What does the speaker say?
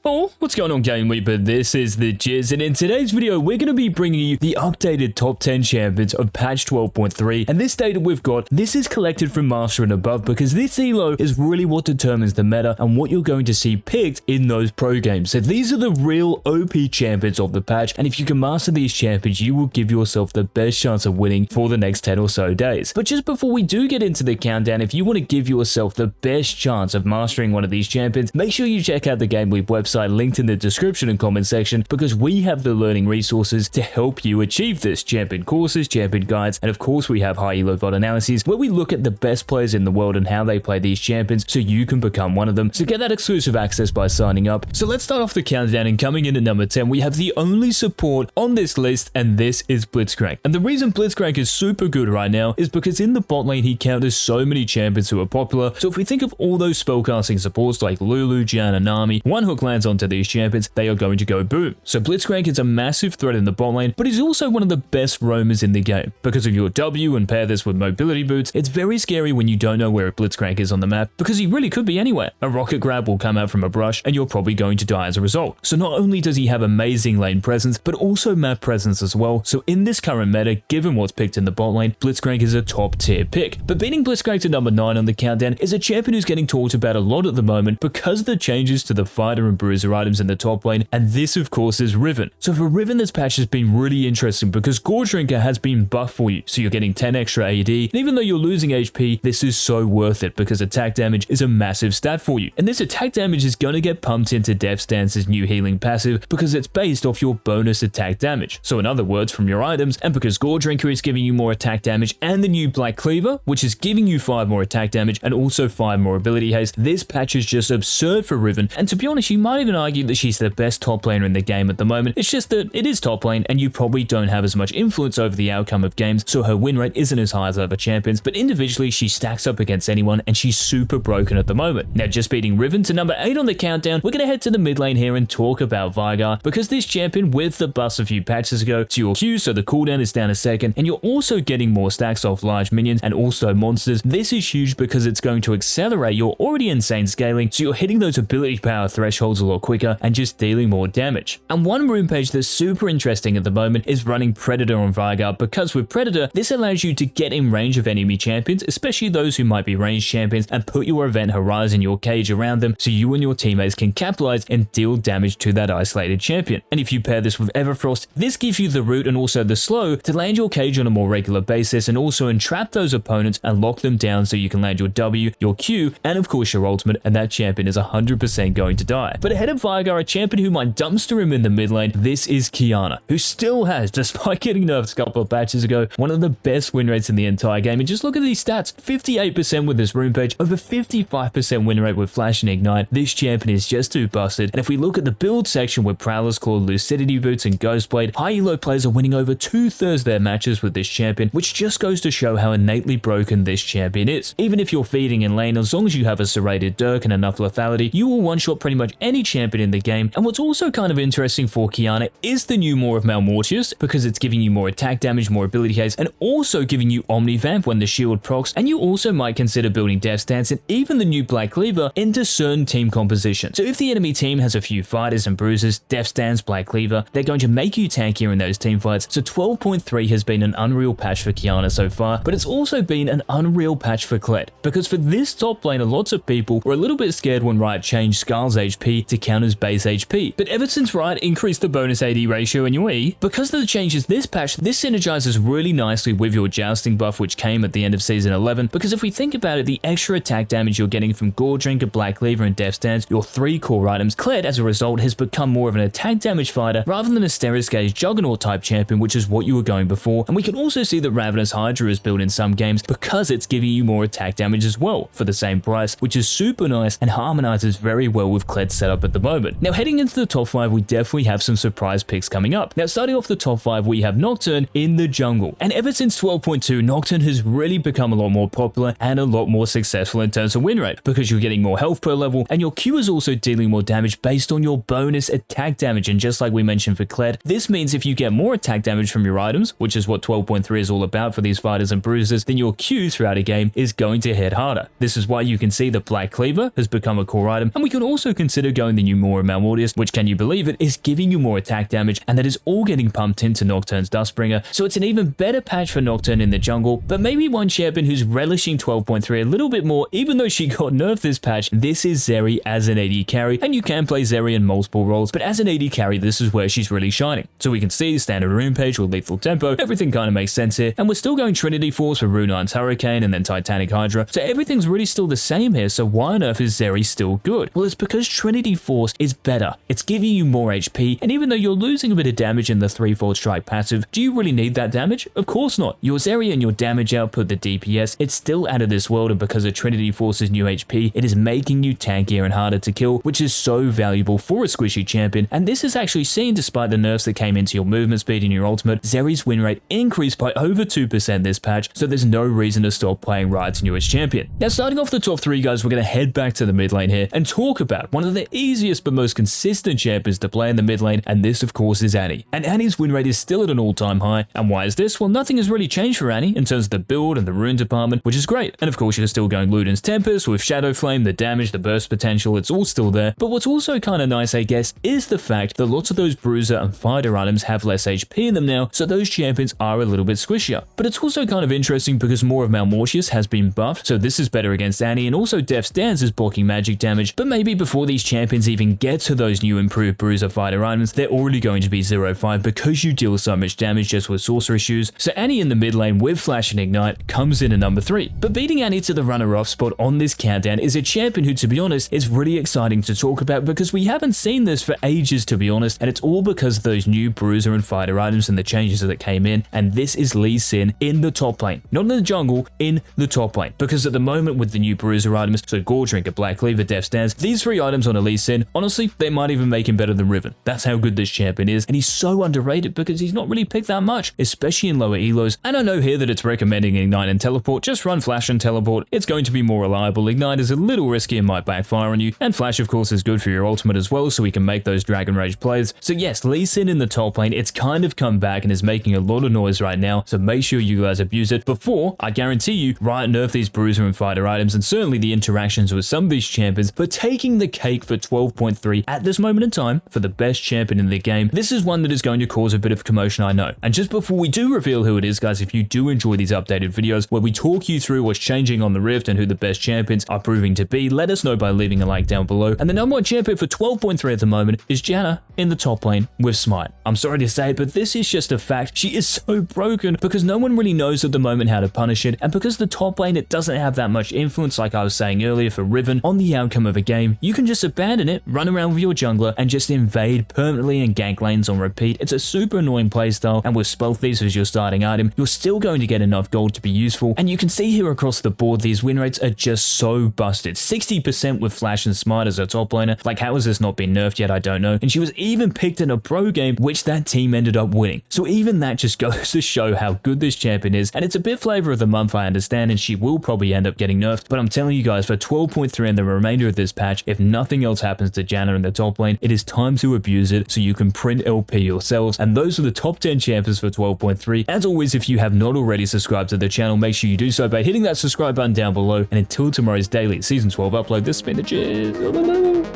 Oh, what's going on, GameLeap? This is the Jizz, and in today's video, we're going to be bringing you the updated top 10 champions of patch 12.3, and this data we've got, this is collected from Master and above, because this elo is really what determines the meta and what you're going to see picked in those pro games. So these are the real OP champions of the patch, and if you can master these champions, you will give yourself the best chance of winning for the next 10 or so days. But just before we do get into the countdown, if you want to give yourself the best chance of mastering one of these champions, make sure you check out the GameLeap website linked in the description and comment section, because we have the learning resources to help you achieve this. Champion courses, champion guides, and of course we have high elo VOD analyses where we look at the best players in the world and how they play these champions so you can become one of them. So get that exclusive access by signing up. So let's start off the countdown, and coming in at number 10 we have the only support on this list, and this is Blitzcrank. And the reason Blitzcrank is super good right now is because in the bot lane he counters so many champions who are popular. So if we think of all those spellcasting supports like Lulu, Janna, Nami, one hook lands onto these champions, they are going to go boom. So Blitzcrank is a massive threat in the bot lane, but he's also one of the best roamers in the game. Because of your W and pair this with mobility boots, it's very scary when you don't know where a Blitzcrank is on the map, because he really could be anywhere. A rocket grab will come out from a brush and you're probably going to die as a result. So not only does he have amazing lane presence, but also map presence as well. So in this current meta, given what's picked in the bot lane, Blitzcrank is a top tier pick. But beating Blitzcrank to number 9 on the countdown is a champion who's getting talked about a lot at the moment because of the changes to the fighter and bruiser items in the top lane, and this of course is Riven. So for Riven, this patch has been really interesting because Gore Drinker has been buffed for you, so you're getting 10 extra AD, and even though you're losing HP, this is so worth it because attack damage is a massive stat for you. And this attack damage is going to get pumped into Death Stance's new healing passive because it's based off your bonus attack damage. So in other words, from your items, and because Gore Drinker is giving you more attack damage, and the new Black Cleaver, which is giving you 5 more attack damage and also 5 more ability haste, this patch is just absurd for Riven. And to be honest, you might even argue that she's the best top laner in the game at the moment. It's just that it is top lane and you probably don't have as much influence over the outcome of games, so her win rate isn't as high as other champions, but individually she stacks up against anyone and she's super broken at the moment. Now, just beating Riven to number 8 on the countdown, we're going to head to the mid lane here and talk about Veigar, because this champion with the buffs a few patches ago to your Q, so the cooldown is down a second, and you're also getting more stacks off large minions and also monsters. This is huge because it's going to accelerate your already insane scaling, so you're hitting those ability power thresholds a lot quicker and just dealing more damage. And one rune page that's super interesting at the moment is running Predator on Veigar, because with Predator, this allows you to get in range of enemy champions, especially those who might be ranged champions, and put your event horizon, your cage around them, so you and your teammates can capitalize and deal damage to that isolated champion. And if you pair this with Everfrost, this gives you the root and also the slow to land your cage on a more regular basis and also entrap those opponents and lock them down so you can land your W, your Q, and of course your ultimate, and that champion is 100% going to die. But ahead of Veigar, a champion who might dumpster him in the mid lane, this is Janna, who still has, despite getting nerfed a couple of patches ago, one of the best win rates in the entire game. And just look at these stats: 58% with this rune page, over 55% win rate with Flash and Ignite. This champion is just too busted. And if we look at the build section with Prowler's Claw, Lucidity Boots, and Ghostblade, high elo players are winning over 2/3 of their matches with this champion, which just goes to show how innately broken this champion is. Even if you're feeding in lane, as long as you have a serrated Dirk and enough lethality, you will one-shot pretty much any champion in the game. And what's also kind of interesting for Janna is the new Maw of Malmortius, because it's giving you more attack damage, more ability haste, and also giving you Omnivamp when the shield procs. And you also might consider building Death Stance and even the new Black Cleaver into certain team composition. So if the enemy team has a few fighters and bruisers, Death Stance, Black Cleaver, they're going to make you tankier in those team fights. So 12.3 has been an unreal patch for Janna so far, but it's also been an unreal patch for Kled, because for this top laner, lots of people were a little bit scared when Riot changed Skarl's HP to counter's base HP. But ever since Riot increased the bonus AD ratio in your E, because of the changes this patch, this synergizes really nicely with your jousting buff, which came at the end of season 11, because if we think about it, the extra attack damage you're getting from Gore Drinker, Black Cleaver, and Death Stance, your 3 core items, Kled as a result has become more of an attack damage fighter rather than a Steris Gauge Juggernaut type champion, which is what you were going before. And we can also see that Ravenous Hydra is built in some games because it's giving you more attack damage as well for the same price, which is super nice and harmonizes very well with Kled's setup at the moment. Now, heading into the top 5, we definitely have some surprise picks coming up. Now, starting off the top 5, we have Nocturne in the jungle. And ever since 12.2, Nocturne has really become a lot more popular and a lot more successful in terms of win rate, because you're getting more health per level and your Q is also dealing more damage based on your bonus attack damage. And just like we mentioned for Kled, this means if you get more attack damage from your items, which is what 12.3 is all about for these fighters and bruisers, then your Q throughout a game is going to hit harder. This is why you can see the Black Cleaver has become a core item, and we can also consider going showing the new Mora Malmortius, which, can you believe it, is giving you more attack damage, and that is all getting pumped into Nocturne's Dustbringer, so it's an even better patch for Nocturne in the jungle. But maybe one champion who's relishing 12.3 a little bit more, even though she got nerfed this patch, this is Zeri as an AD carry, and you can play Zeri in multiple roles, but as an AD carry, this is where she's really shining. So we can see standard rune page with lethal tempo, everything kind of makes sense here, and we're still going Trinity Force for Rune Iron's Hurricane and then Titanic Hydra, so everything's really still the same here. So why on earth is Zeri still good? Well, it's because Trinity Force is better. It's giving you more HP, and even though you're losing a bit of damage in the 3-4 strike passive, do you really need that damage? Of course not. Your Zeri and your damage output, the DPS, it's still out of this world, and because of Trinity Force's new HP, it is making you tankier and harder to kill, which is so valuable for a squishy champion. And this is actually seen despite the nerfs that came into your movement speed and your ultimate. Zeri's win rate increased by over 2% this patch, so there's no reason to stop playing Riot's newest champion. Now, starting off the top 3, guys, we're going to head back to the mid lane here and talk about one of the easiest but most consistent champions to play in the mid lane, and this, of course, is Annie. And Annie's win rate is still at an all-time high. And why is this? Well, nothing has really changed for Annie in terms of the build and the rune department, which is great. And of course, you're still going Luden's Tempest with Shadow Flame, the damage, the burst potential, it's all still there. But what's also kind of nice, I guess, is the fact that lots of those bruiser and fighter items have less HP in them now, so those champions are a little bit squishier. But it's also kind of interesting because more of Malmortius has been buffed, so this is better against Annie, and also Death's Dance is blocking magic damage. But maybe before these champions even get to those new improved bruiser fighter items, they're already going to be 0-5 because you deal so much damage just with sorcerer shoes. So Annie in the mid lane with Flash and Ignite comes in at number 3. But beating Annie to the runner-up spot on this countdown is a champion who, to be honest, is really exciting to talk about because we haven't seen this for ages, to be honest, and it's all because of those new bruiser and fighter items and the changes that came in. And this is Lee Sin in the top lane, not in the jungle, in the top lane, because at the moment with the new bruiser items, so Gore Drinker, Black Cleaver, Death's Dance, these 3 items on a Lee Sin, honestly, they might even make him better than Riven. That's how good this champion is, and he's so underrated because he's not really picked that much, especially in lower elos. And I know here that it's recommending Ignite and Teleport. Just run Flash and Teleport. It's going to be more reliable. Ignite is a little risky and might backfire on you, and Flash, of course, is good for your ultimate as well, so we can make those Dragon Rage plays. So yes, Lee Sin in the top lane, it's kind of come back and is making a lot of noise right now, so make sure you guys abuse it before, I guarantee you, Riot nerf these bruiser and fighter items, and certainly the interactions with some of these champions, but taking the cake for 12.3 at this moment in time for the best champion in the game. This is one that is going to cause a bit of commotion, I know. And just before we do reveal who it is, guys, if you do enjoy these updated videos where we talk you through what's changing on the Rift and who the best champions are proving to be, let us know by leaving a like down below. And the number 1 champion for 12.3 at the moment is Janna in the top lane with Smite. I'm sorry to say it, but this is just a fact. She is so broken because no one really knows at the moment how to punish it, and because the top lane, it doesn't have that much influence, like I was saying earlier for Riven, on the outcome of a game. You can just abandon it, run around with your jungler, and just invade permanently and gank lanes on repeat. It's a super annoying playstyle, and with Spell Thieves as your starting item, you're still going to get enough gold to be useful. And you can see here across the board, these win rates are just so busted. 60% with Flash and Smite as a top laner. Like, how has this not been nerfed yet? I don't know. And she was even picked in a pro game, which that team ended up winning. So even that just goes to show how good this champion is. And it's a bit flavor of the month, I understand, and she will probably end up getting nerfed. But I'm telling you guys, for 12.3 and the remainder of this patch, if nothing else happens to Janna in the top lane, it is time to abuse it so you can print LP yourselves. And those are the top 10 champions for 12.3. As always, if you have not already subscribed to the channel, make sure you do so by hitting that subscribe button down below. And until tomorrow's daily Season 12 upload, this has been the Cheers.